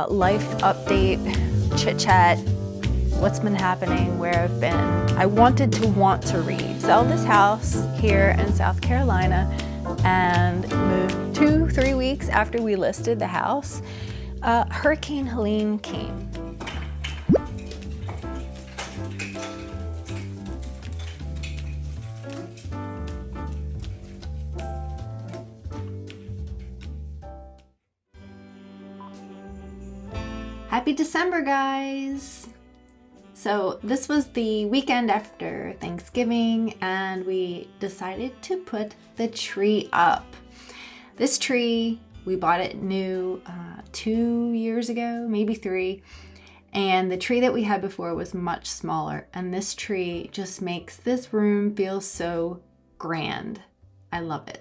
life update, chit chat, what's been happening, where I've been. I wanted to read. Sell this house here in South Carolina and move 2-3 weeks after we listed the house. Hurricane Helene came. Happy December, guys! So this was the weekend after Thanksgiving and we decided to put the tree up. This tree, we bought it new 2 years ago, maybe 3. And the tree that we had before was much smaller. And this tree just makes this room feel so grand. I love it.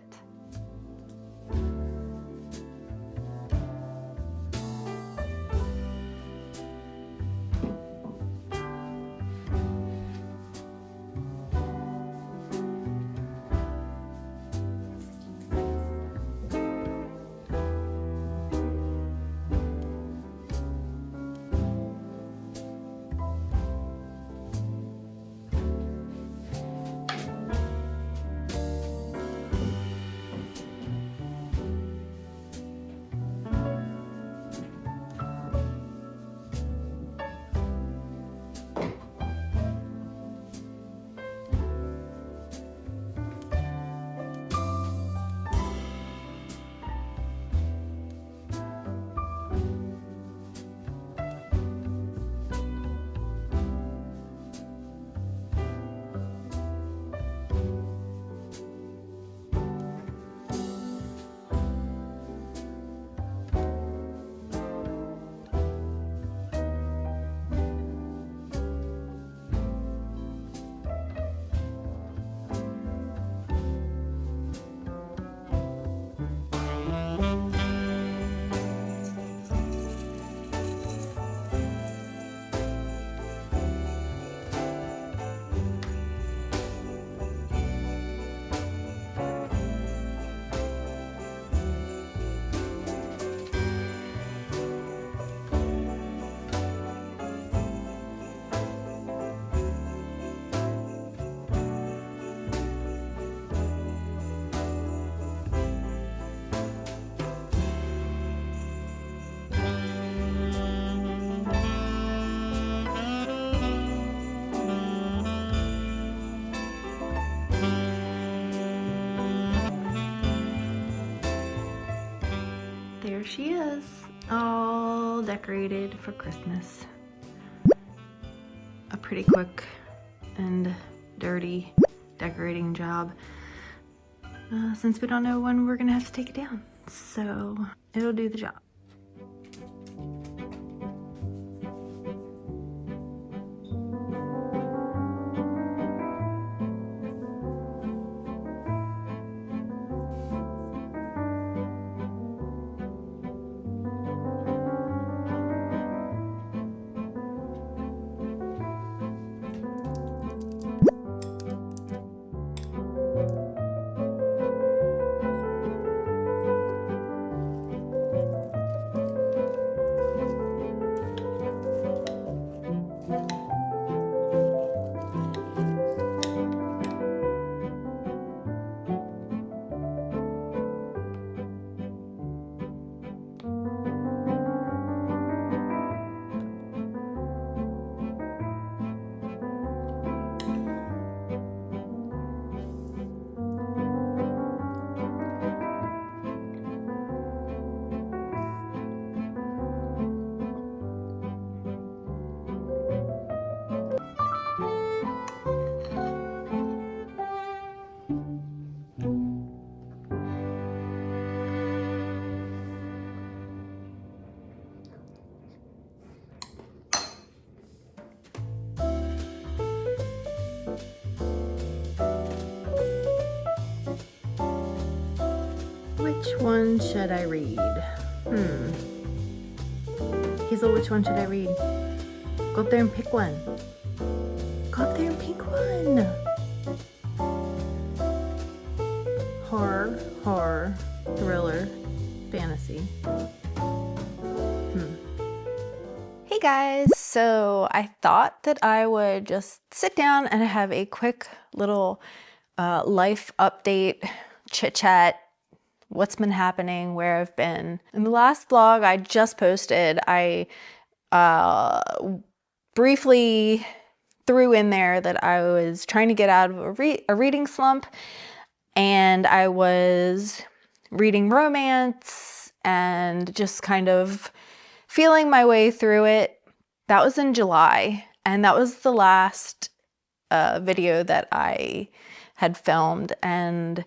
There she is, all decorated for Christmas. A pretty quick and dirty decorating job, since we don't know when we're gonna have to take it down. So it'll do the job. Which one should I read? Hazel, which one should I read? Go up there and pick one. Go up there and pick one. Horror, thriller, fantasy. guys, so I thought that I would just sit down and have a quick little life update, chit chat, what's been happening, where I've been. In the last vlog I just posted, I briefly threw in there that I was trying to get out of a reading slump, and I was reading romance and just kind of feeling my way through it. That was in July, and that was the last video that I had filmed, and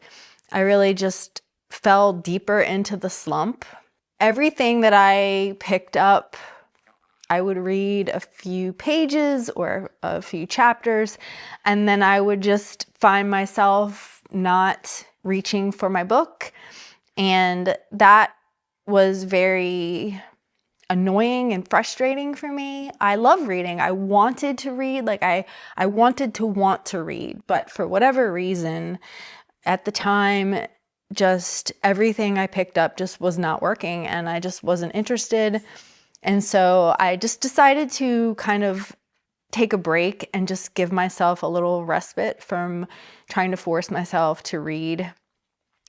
I really just fell deeper into the slump. Everything that I picked up, I would read a few pages or a few chapters, and then I would just find myself not reaching for my book, and that was very annoying and frustrating for me. I love reading. I wanted to read, like I wanted to want to read, but for whatever reason at the time, just everything I picked up just was not working, and I just wasn't interested. And so I just decided to kind of take a break and just give myself a little respite from trying to force myself to read.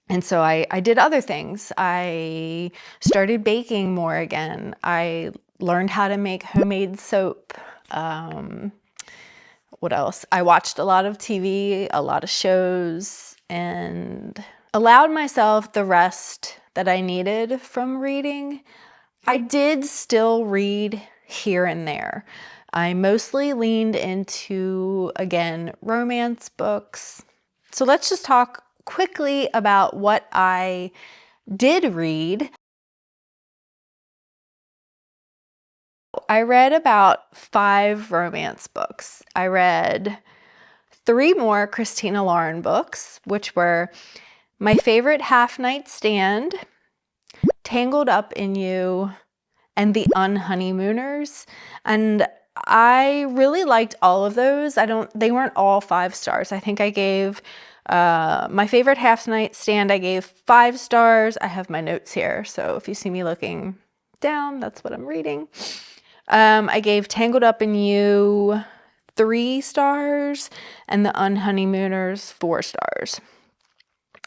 And so I did other things. I started baking more again. I learned how to make homemade soap. What else? I watched a lot of TV, a lot of shows, and allowed myself the rest that I needed from reading. I did still read here and there. I mostly leaned into, again, romance books. So let's just talk quickly about what I did read. I read about 5 romance books. I read 3 more Christina Lauren books, which were My Favorite Half Night Stand, Tangled Up in You, and The Unhoneymooners. And I really liked all of those. They weren't all 5 stars. I think I gave My Favorite Half Night Stand, I gave 5 stars. I have my notes here, so if you see me looking down, that's what I'm reading. I gave Tangled Up in You 3 stars, and The Unhoneymooners 4 stars.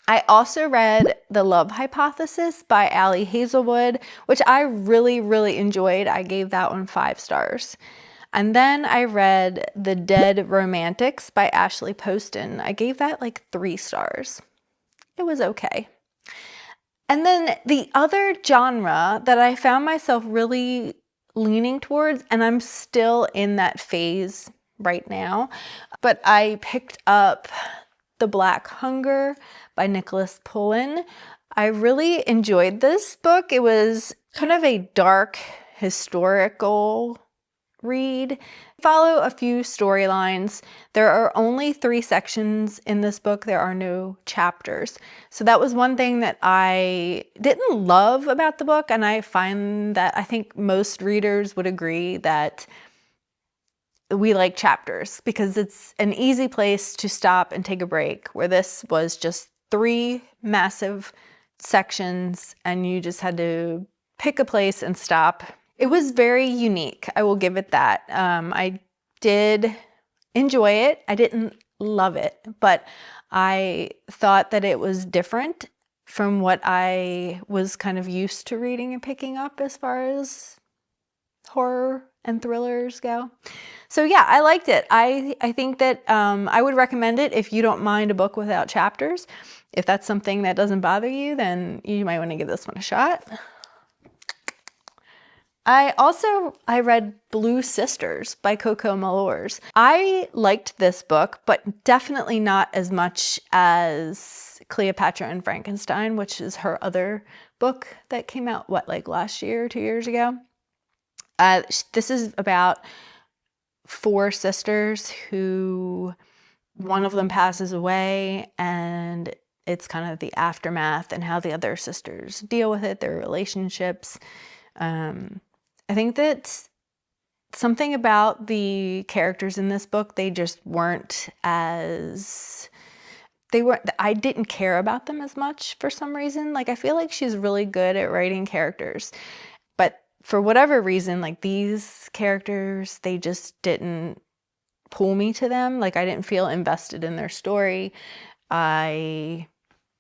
I also read The Love Hypothesis by Ali Hazelwood, which I really, really enjoyed. I gave that one 5 stars. And then I read The Dead Romantics by Ashley Poston. I gave that like 3 stars. It was okay. And then the other genre that I found myself really leaning towards, and I'm still in that phase right now, but I picked up The Black Hunger by Nicholas Pullen. I really enjoyed this book. It was kind of a dark historical read. Follow a few storylines. There are only 3 sections in this book. There are no chapters. So that was one thing that I didn't love about the book, and I find that I think most readers would agree that we like chapters because it's an easy place to stop and take a break, where this was just 3 massive sections and you just had to pick a place and stop. It was very unique. I will give it that. I did enjoy it. I didn't love it, but I thought that it was different from what I was kind of used to reading and picking up as far as horror and thrillers go. So yeah, I liked it. I think that I would recommend it if you don't mind a book without chapters. If that's something that doesn't bother you, then you might want to give this one a shot. I read Blue Sisters by Coco Malors. I liked this book, but definitely not as much as Cleopatra and Frankenstein, which is her other book that came out, like last year, 2 years ago. This is about 4 sisters who, one of them passes away, and it's kind of the aftermath and how the other sisters deal with it, their relationships. I think that something about the characters in this book, they just weren't as, I didn't care about them as much for some reason. Like, I feel like she's really good at writing characters, but for whatever reason, like these characters, they just didn't pull me to them. Like I didn't feel invested in their story. And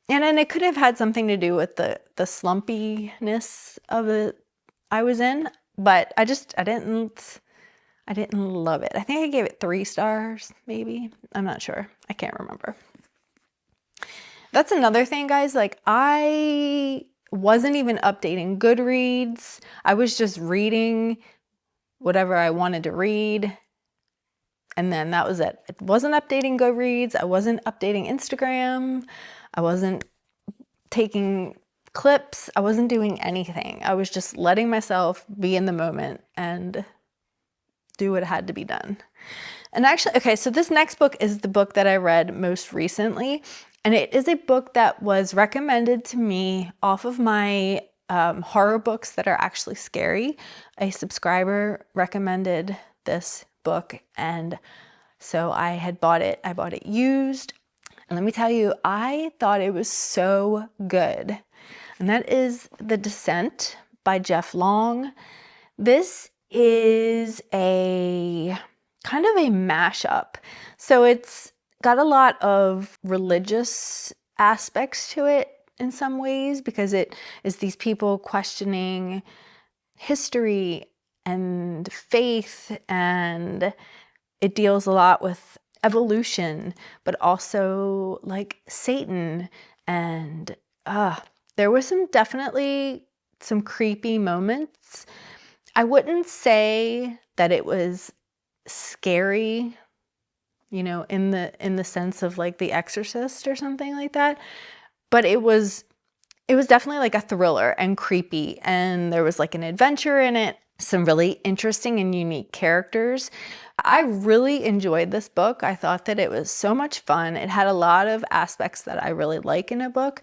then it could have had something to do with the slumpiness of it I was in, but I didn't love it. I think I gave it 3 stars, maybe. I'm not sure. I can't remember. That's another thing, guys. Like I wasn't even updating Goodreads. I was just reading whatever I wanted to read. And then that was it. I wasn't updating Goodreads. I wasn't updating Instagram. I wasn't taking clips. I wasn't doing anything. I was just letting myself be in the moment and do what had to be done. And actually, okay, so this next book is the book that I read most recently. And it is a book that was recommended to me off of my horror books that are actually scary. A subscriber recommended this book, and so I had bought it. I bought it used, and let me tell you, I thought it was so good. And that is The Descent by Jeff Long. This is a kind of a mashup. So it's got a lot of religious aspects to it in some ways, because it is these people questioning history and faith, and it deals a lot with evolution, but also like Satan. And there was definitely some creepy moments. I wouldn't say that it was scary, you know, in the sense of like The Exorcist or something like that, but it was definitely like a thriller and creepy, and there was like an adventure in it, some really interesting and unique characters. I really enjoyed this book. I thought that it was so much fun. It had a lot of aspects that I really like in a book.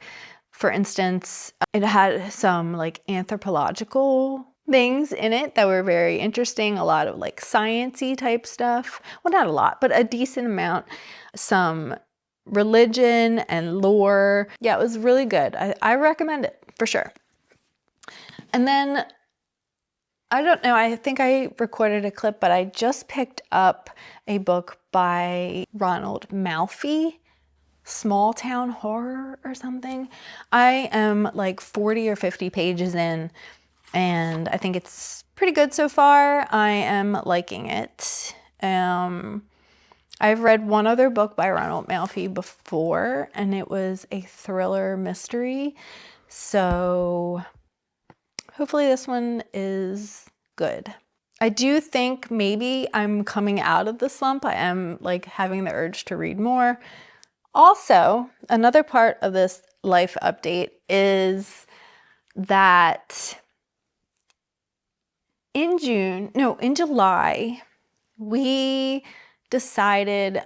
For instance, it had some like anthropological things in it that were very interesting, a lot of like science-y type stuff. Well, not a lot, but a decent amount. Some religion and lore. Yeah, it was really good. I recommend it for sure. And then, I don't know, I think I recorded a clip, but I just picked up a book by Ronald, Malfi, Small Town Horror or something. I am like 40 or 50 pages in, and I think it's pretty good so far. I am liking it. I've read one other book by Ronald Malfi before, and it was a thriller mystery. So hopefully this one is good. I do think maybe I'm coming out of the slump. I am like having the urge to read more. Also, another part of this life update is that in July, we decided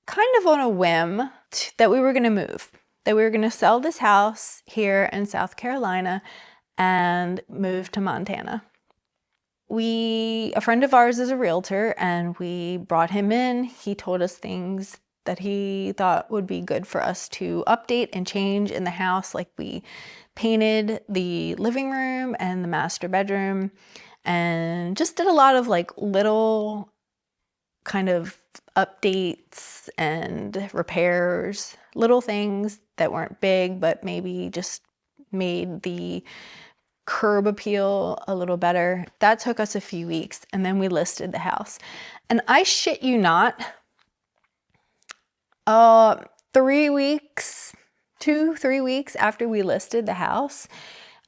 kind of on a whim that we were going to move, that we were going to sell this house here in South Carolina and move to Montana. A friend of ours is a realtor, and we brought him in. He told us things that he thought would be good for us to update and change in the house. Like we painted the living room and the master bedroom, and just did a lot of like little kind of updates and repairs, little things that weren't big, but maybe just made the curb appeal a little better. That took us a few weeks, and then we listed the house. And I shit you not, 3 weeks, 2-3 weeks after we listed the house,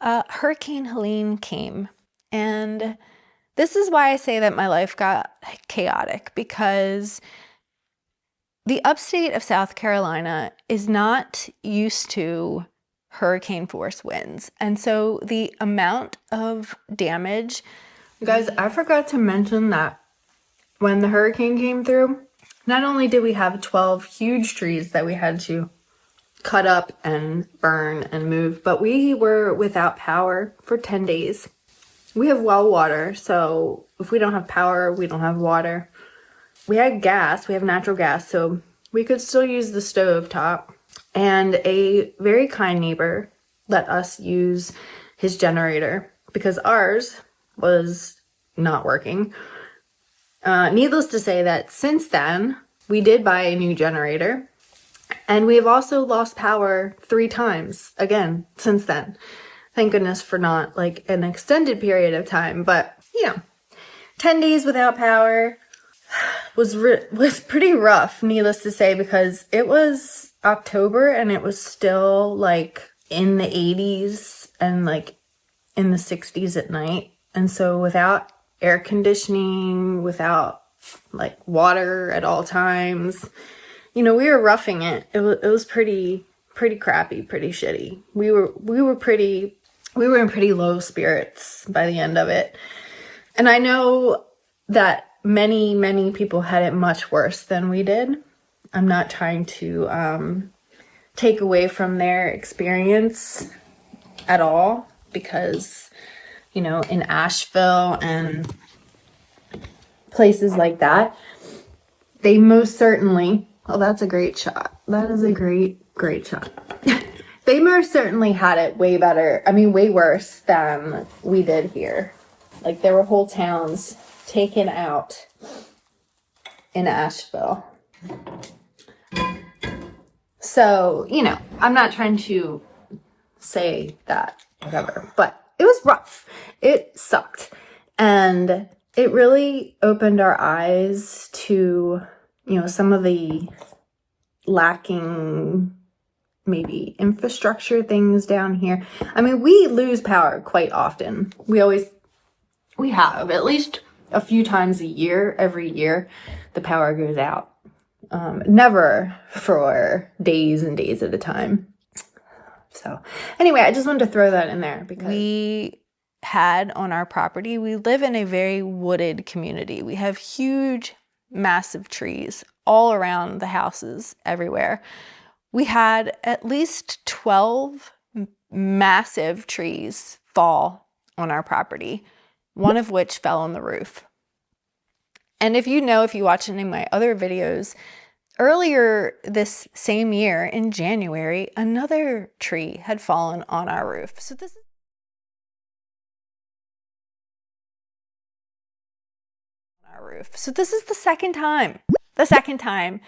Hurricane Helene came. And this is why I say that my life got chaotic, because the upstate of South Carolina is not used to hurricane force winds. And so the amount of damage, you guys, I forgot to mention that when the hurricane came through, not only did we have 12 huge trees that we had to cut up and burn and move, but we were without power for 10 days. We have well water, so if we don't have power, we don't have water. We had gas, we have natural gas, so we could still use the stove top. And a very kind neighbor let us use his generator, because ours was not working. Needless to say that since then, we did buy a new generator, and we have also lost power 3 times again since then. Thank goodness for not like an extended period of time, but 10 days without power was pretty rough, needless to say, because it was October and it was still like in the 80s and like in the 60s at night. And so without air conditioning, without like water at all times, we were roughing it. It was pretty crappy, pretty shitty. We were in pretty low spirits by the end of it. And I know that many people had it much worse than we did. I'm not trying to take away from their experience at all, because in Asheville and places like that, they most certainly, oh, that's a great shot. That is a great shot. They most certainly had it way worse than we did here. Like, there were whole towns taken out in Asheville. So, I'm not trying to say that, whatever, but it was rough. It sucked. And it really opened our eyes to, some of the lacking, maybe infrastructure things down here. I mean, we lose power quite often. We have at least a few times a year. Every year, the power goes out. Never for days and days at a time. So anyway, I just wanted to throw that in there because we had on our property, we live in a very wooded community. We have huge, massive trees all around the houses everywhere. We had at least 12 massive trees fall on our property, one of which fell on the roof. And if you watch any of my other videos, earlier this same year in January, another tree had fallen on our roof. So this is the second time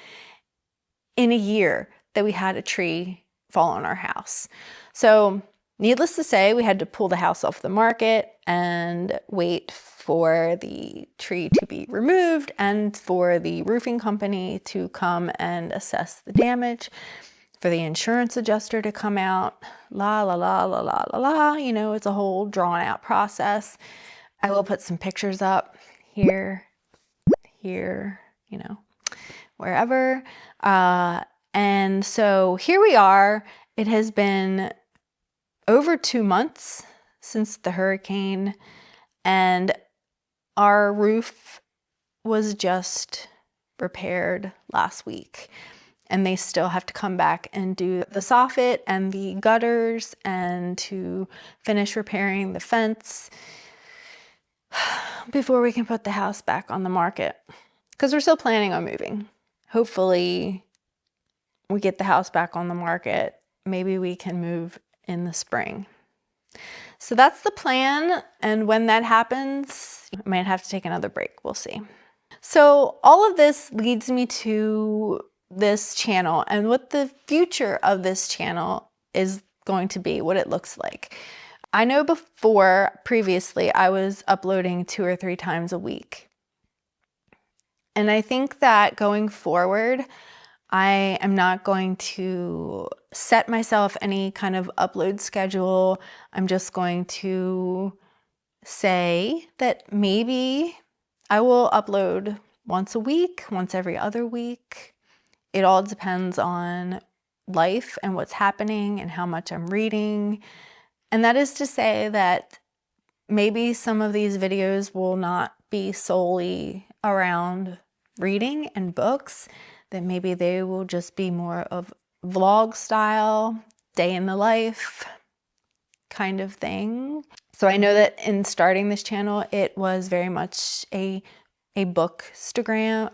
in a year that we had a tree fall on our house. So needless to say, we had to pull the house off the market and wait for the tree to be removed and for the roofing company to come and assess the damage, for the insurance adjuster to come out, la, la, la, la, la, la, la. It's a whole drawn out process. I will put some pictures up here, wherever. And so here we are. It has been over 2 months since the hurricane, and our roof was just repaired last week. And they still have to come back and do the soffit and the gutters and to finish repairing the fence before we can put the house back on the market. Because we're still planning on moving. Hopefully we get the house back on the market. Maybe we can move in the spring. So that's the plan. And when that happens, I might have to take another break. We'll see. So all of this leads me to this channel and what the future of this channel is going to be, what it looks like. I know previously, I was uploading 2 or 3 times a week. And I think that going forward, I am not going to set myself any kind of upload schedule. I'm just going to say that maybe I will upload once a week, once every other week. It all depends on life and what's happening and how much I'm reading. And that is to say that maybe some of these videos will not be solely around reading and books, that maybe they will just be more of vlog style, day in the life kind of thing. So I know that in starting this channel, it was very much a bookstagram.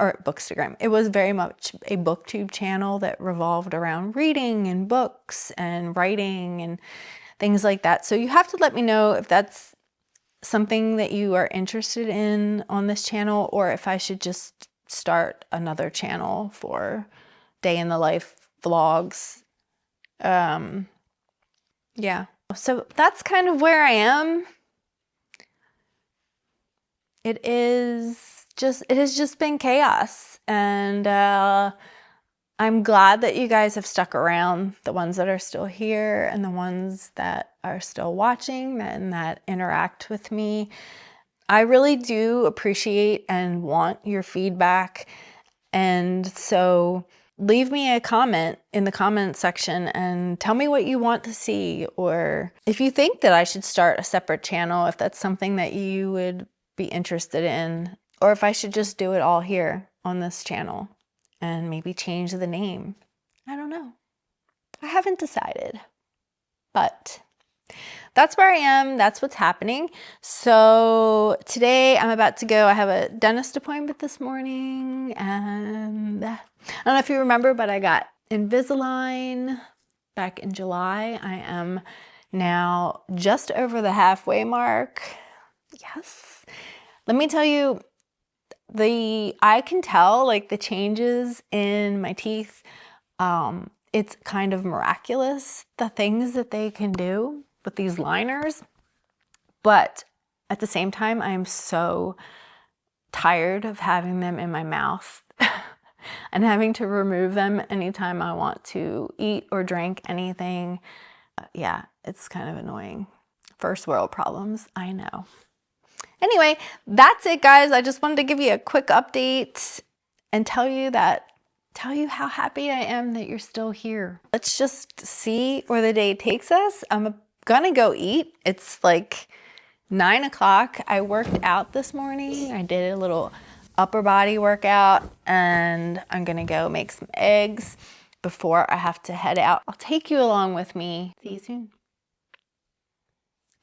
It was very much a booktube channel that revolved around reading and books and writing and things like that. So you have to let me know if that's something that you are interested in on this channel, or if I should just start another channel for day in the life vlogs. Yeah, so that's kind of where I am. It has just been chaos, and I'm glad that you guys have stuck around, the ones that are still here and the ones that are still watching and that interact with me. I really do appreciate and want your feedback, and so leave me a comment in the comment section and tell me what you want to see, or if you think that I should start a separate channel, if that's something that you would be interested in, or if I should just do it all here on this channel and maybe change the name. I don't know. I haven't decided, but that's where I am. That's what's happening. So today I'm about to go. I have a dentist appointment this morning, and I don't know if you remember, but I got Invisalign back in July. I am now just over the halfway mark. Yes. Let me tell you, I can tell like the changes in my teeth. It's kind of miraculous, the things that they can do with these liners. But at the same time, I am so tired of having them in my mouth and having to remove them anytime I want to eat or drink anything. Yeah, it's kind of annoying. First world problems, I know. Anyway, that's it, guys. I just wanted to give you a quick update and tell you how happy I am that you're still here. Let's just see where the day takes us. I'm gonna go eat. It's like 9 o'clock. I worked out this morning. I did a little upper body workout, and I'm gonna go make some eggs before I have to head out. I'll take you along with me. See you soon.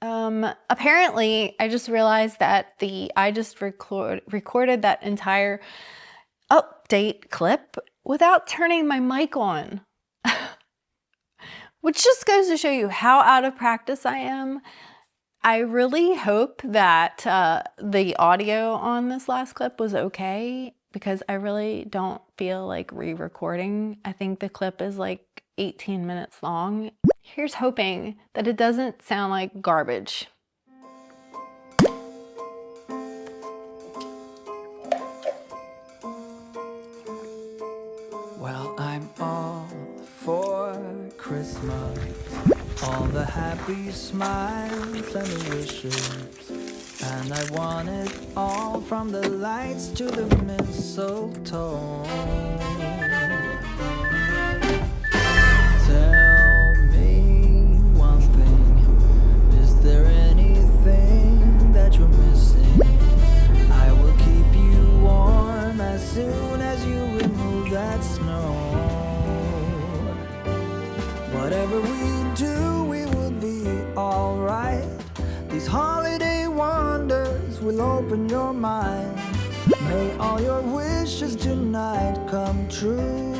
Apparently I just realized that I just recorded that entire update clip without turning my mic on, which just goes to show you how out of practice I am. I really hope that the audio on this last clip was okay, because I really don't feel like re-recording. I think the clip is like 18 minutes long. Here's hoping that it doesn't sound like garbage. Well, I'm all for Christmas, all the happy smiles and the wishes, and I want it all, from the lights to the mistletoe. Tell me one thing, is there anything that you're missing? I will keep you warm as soon as you remove that snow. Whatever we do, we will be alright. These holiday wonders will open your mind. May all your wishes tonight come true.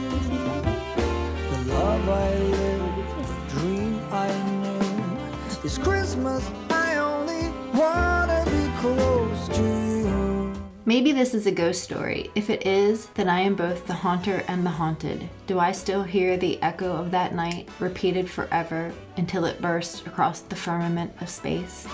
The love I lived, the dream I knew. This Christmas I only wanna be close to you. Maybe this is a ghost story. If it is, then I am both the haunter and the haunted. Do I still hear the echo of that night, repeated forever until it burst across the firmament of space?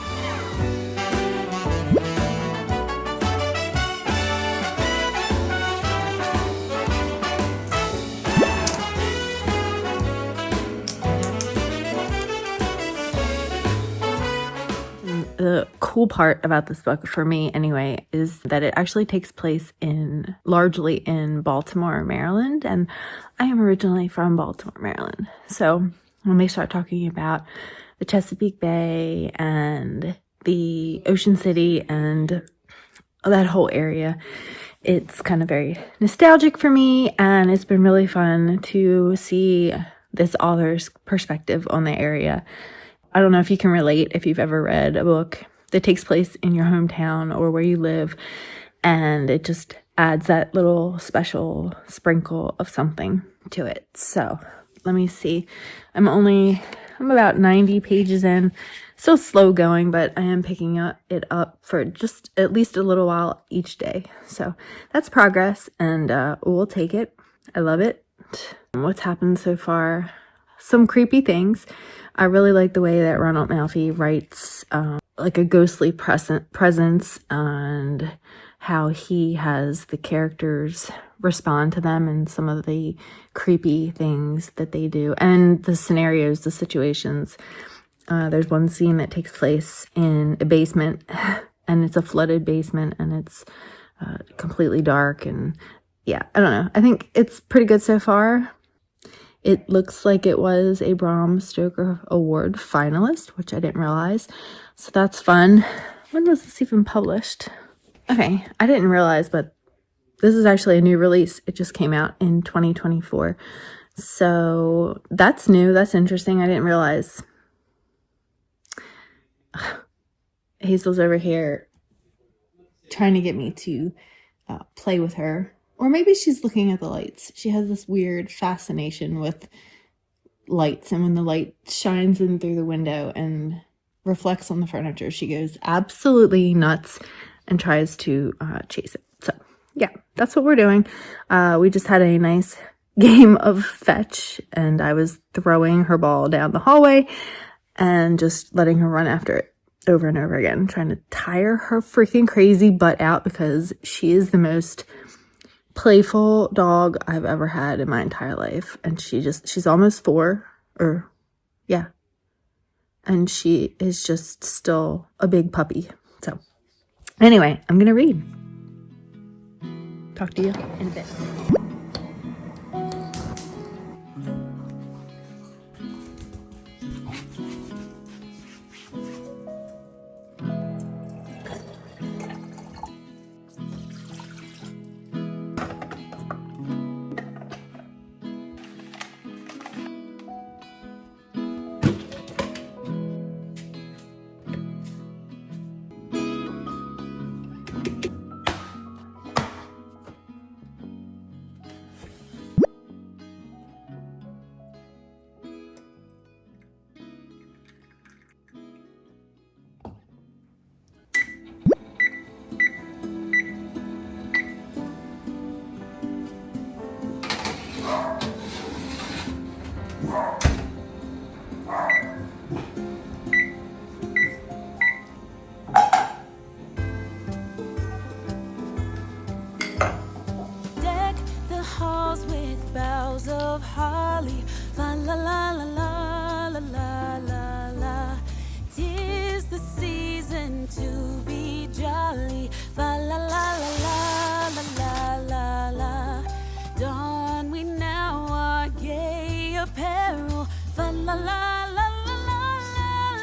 The cool part about this book, for me anyway, is that it actually takes place largely in Baltimore, Maryland, and I am originally from Baltimore, Maryland. So when they start talking about the Chesapeake Bay and the Ocean City and that whole area, it's kind of very nostalgic for me, and it's been really fun to see this author's perspective on the area. I don't know if you can relate, if you've ever read a book that takes place in your hometown or where you live, and it just adds that little special sprinkle of something to it. So let me see. I'm about 90 pages in, Still slow going, but I am picking it up for just at least a little while each day. So that's progress, and we'll take it. I love it. What's happened so far? Some creepy things. I really like the way that Ronald Malfi writes like a ghostly presence, and how he has the characters respond to them and some of the creepy things that they do, and the scenarios, the situations. There's one scene that takes place in a basement, and it's a flooded basement, and it's completely dark, and yeah, I don't know. I think it's pretty good so far. It looks like it was a Bram Stoker Award finalist, which I didn't realize, so that's fun. When was this even published? Okay, I didn't realize, but this is actually a new release. It just came out in 2024, so that's new. That's interesting. I didn't realize. Hazel's over here trying to get me to play with her. Or maybe she's looking at the lights. She has this weird fascination with lights. And when the light shines in through the window and reflects on the furniture, she goes absolutely nuts and tries to chase it. So, yeah, that's what we're doing. We just had a nice game of fetch, and I was throwing her ball down the hallway and just letting her run after it over and over again, trying to tire her freaking crazy butt out, because she is the most playful dog I've ever had in my entire life. And she's almost 4, or yeah. And she is just still a big puppy. So anyway, I'm gonna read. Talk to you in a bit. Of holly, la la la la la la la la la. 'Tis the season to be jolly, la la la la la la la la. Don we now our gay apparel, la la la la la la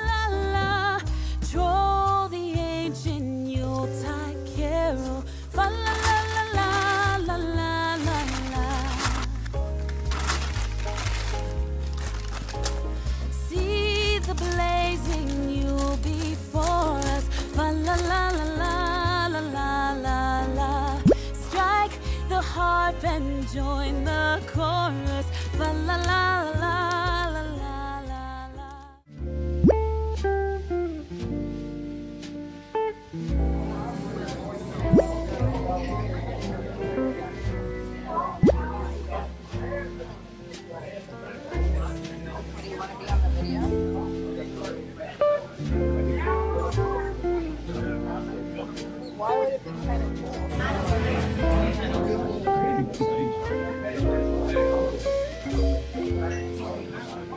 la la. Troll the ancient Yuletide carol, la la la la la la la la. The blazing Yule before us, la la la la la la la la. Strike the harp and join the chorus, la la la la la la la la.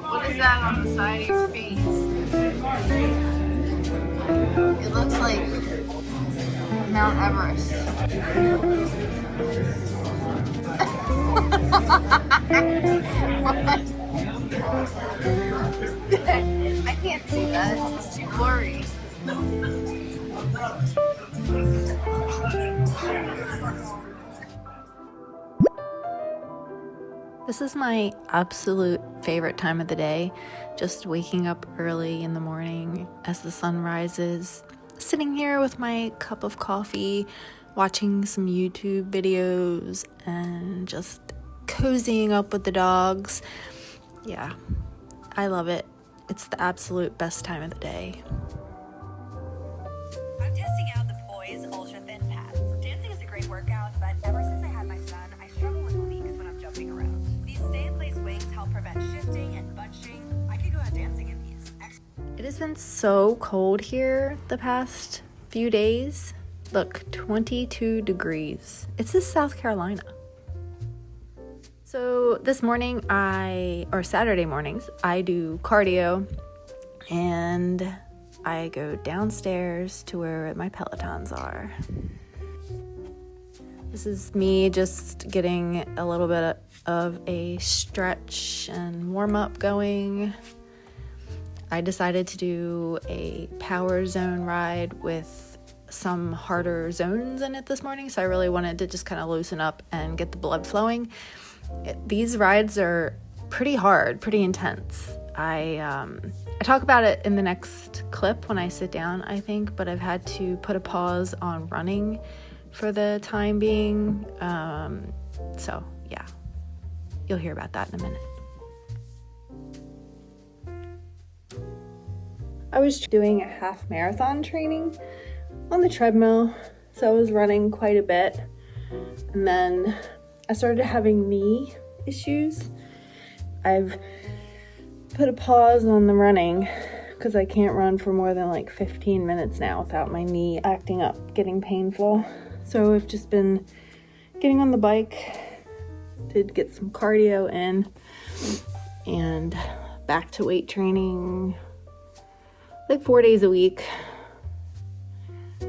What is that on the side of your face? It looks like Mount Everest. What? I can't see that. It's too blurry. This is my absolute favorite time of the day. Just waking up early in the morning as the sun rises, sitting here with my cup of coffee, watching some YouTube videos, and just cozying up with the dogs. Yeah, I love it. it's the absolute best time of the day. I'm testing out the Poise Ultra Thin Pads. Dancing is a great workout, but ever since I had my son, I struggle with leaks when I'm jumping around. These stay-in-place wings help prevent shifting and bunching. I could go out dancing in these. It has been so cold here the past few days. Look, 22 degrees. It's in South Carolina. So this morning or Saturday mornings, I do cardio and I go downstairs to where my Pelotons are. This is me just getting a little bit of a stretch and warm up going. I decided to do a power zone ride with some harder zones in it this morning, so I really wanted to just kind of loosen up and get the blood flowing. These rides are pretty hard, pretty intense. I talk about it in the next clip when I sit down, I think, but I've had to put a pause on running for the time being. So yeah, you'll hear about that in a minute. I was doing a half marathon training on the treadmill, so I was running quite a bit, and then I started having knee issues. I've put a pause on the running because I can't run for more than like 15 minutes now without my knee acting up, getting painful. So I've just been getting on the bike, did get some cardio in, and back to weight training like 4 days a week.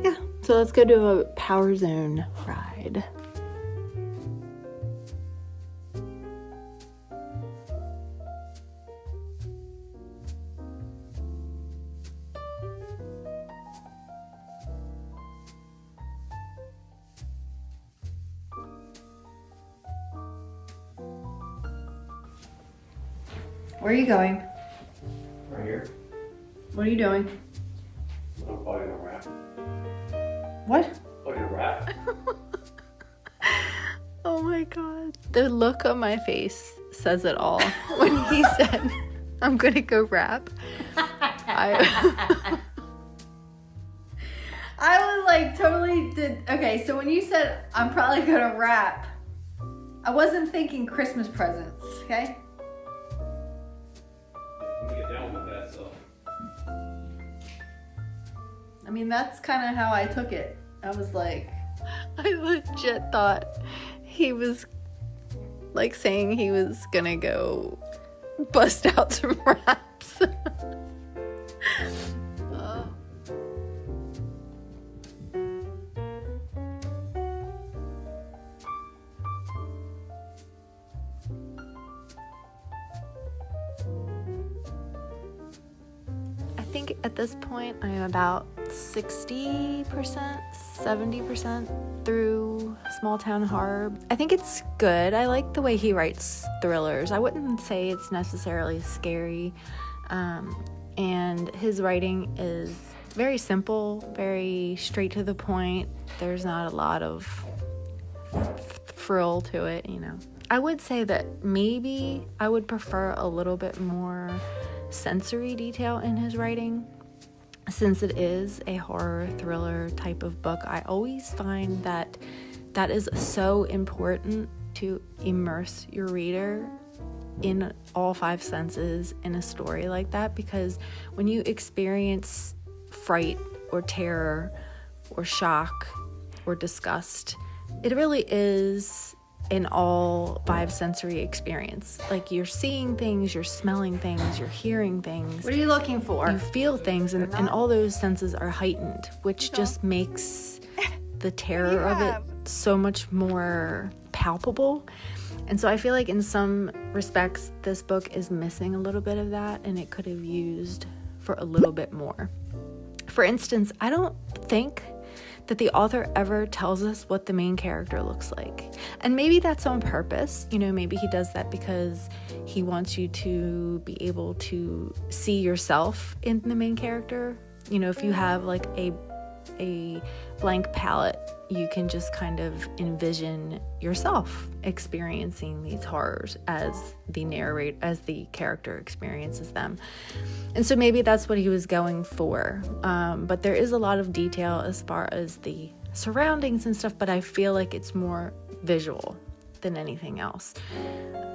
Yeah, so let's go do a power zone ride. Where are you going? Right here. What are you doing? I'm putting a wrap. What? Putting a wrap. Oh my god. The look on my face says it all. When he said, I'm gonna go rap, I was like totally okay, so when you said I'm probably gonna rap, I wasn't thinking Christmas presents, okay? Let me get down with that stuff. I mean, that's kind of how I took it. I was like, I legit thought he was like saying he was gonna go bust out some raps. I think at this point I am about 60%, 70% through Small Town Horror. I think it's good. I like the way he writes thrillers. I wouldn't say it's necessarily scary. And his writing is very simple, very straight to the point. There's not a lot of frill to it, you know. I would say that maybe I would prefer a little bit more sensory detail in his writing. Since it is a horror thriller type of book, I always find that that is so important to immerse your reader in all five senses in a story like that, because when you experience fright or terror or shock or disgust, it really is an all five sensory experience. Like, you're seeing things, you're smelling things, you're hearing things. What are you looking for? You feel things, and all those senses are heightened, which just makes the terror of it so much more palpable. And so I feel like in some respects, this book is missing a little bit of that, and it could have used for a little bit more. For instance, I don't think that the author ever tells us what the main character looks like. And maybe that's on purpose. You know, maybe he does that because he wants you to be able to see yourself in the main character. You know, if you have like a blank palette you can just kind of envision yourself experiencing these horrors as the character experiences them. And so maybe that's what he was going for. But there is a lot of detail as far as the surroundings and stuff, but I feel like it's more visual than anything else.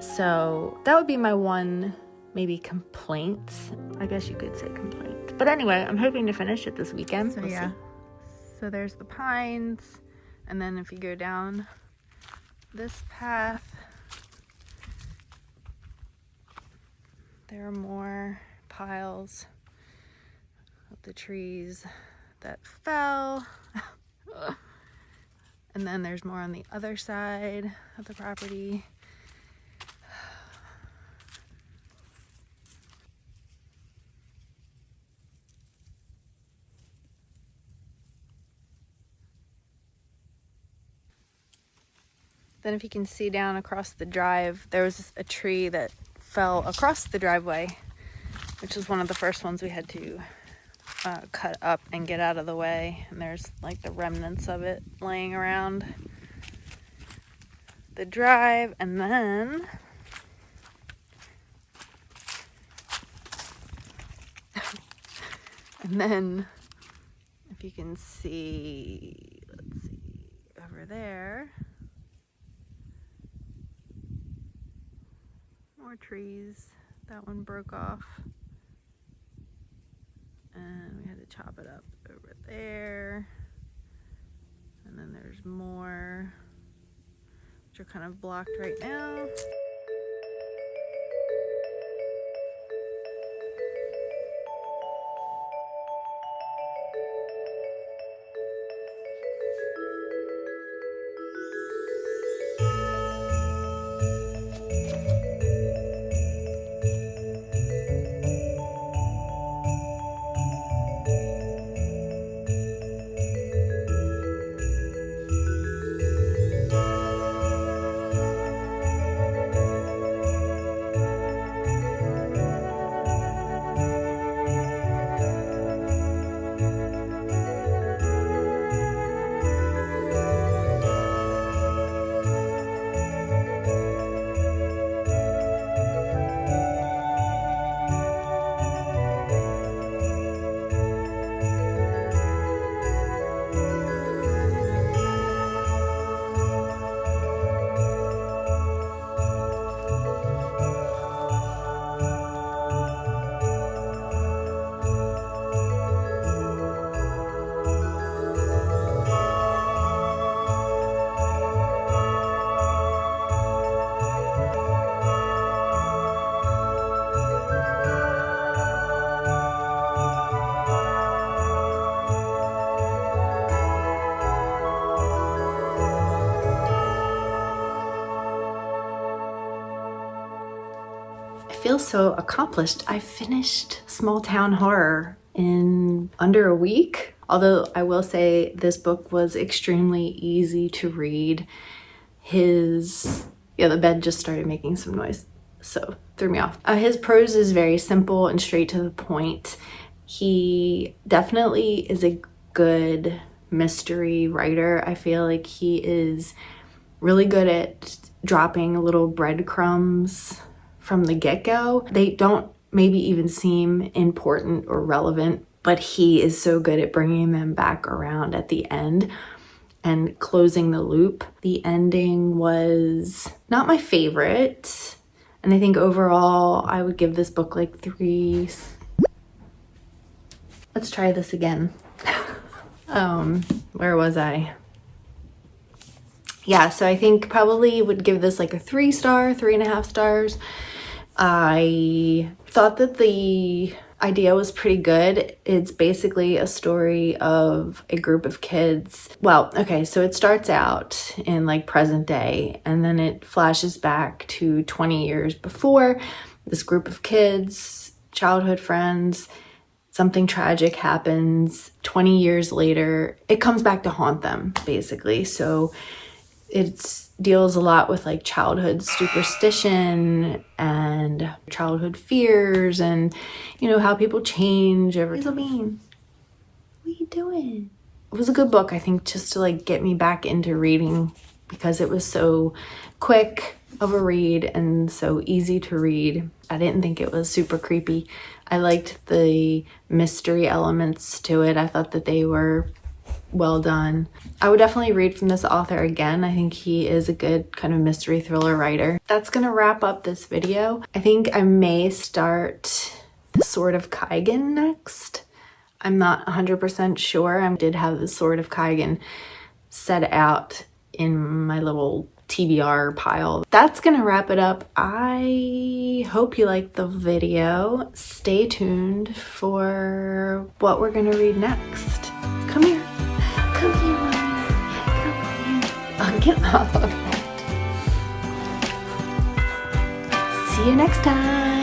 So that would be my one maybe complaint. I guess you could say complaint. But anyway, I'm hoping to finish it this weekend. So yeah. So there's the pines, and then if you go down this path, there are more piles of the trees that fell. And then there's more on the other side of the property. Then if you can see down across the drive, there was a tree that fell across the driveway, which was one of the first ones we had to cut up and get out of the way. And there's like the remnants of it laying around the drive. And then if you can see, let's see, over there, more trees. That one broke off, and we had to chop it up over there. And then there's more, which are kind of blocked right now. Feel so accomplished. I finished Small Town Horror in under a week. Although I will say this book was extremely easy to read. The bed just started making some noise, so threw me off. His prose is very simple and straight to the point. He definitely is a good mystery writer. I feel like he is really good at dropping little breadcrumbs from the get-go. They don't maybe even seem important or relevant, but he is so good at bringing them back around at the end and closing the loop. The ending was not my favorite, and I think overall I would give this book like 3. Let's try this again. Where was I? Yeah, so I think probably would give this like a 3-star, 3.5 stars. I thought that the idea was pretty good. It's basically a story of a group of kids. Well, okay, so it starts out in like present day, and then it flashes back to 20 years before. This group of kids, childhood friends, something tragic happens. 20 years later, it comes back to haunt them, basically. So it deals a lot with like childhood superstition and childhood fears, and how people change over. Hazel Bean, what are you doing? it was a good book, I think, just to like get me back into reading because it was so quick of a read and so easy to read. I didn't think it was super creepy. I liked the mystery elements to it. I thought that they were well done. I would definitely read from this author again. I think he is a good kind of mystery thriller writer. That's gonna wrap up this video. I think I may start The Sword of Kaigan next. I'm not 100% sure. I did have The Sword of Kaigan set out in my little TBR pile. That's gonna wrap it up. I hope you liked the video. Stay tuned for what we're gonna read next. Come here. Come here, mommy. Come here. I'll get off of that. See you next time.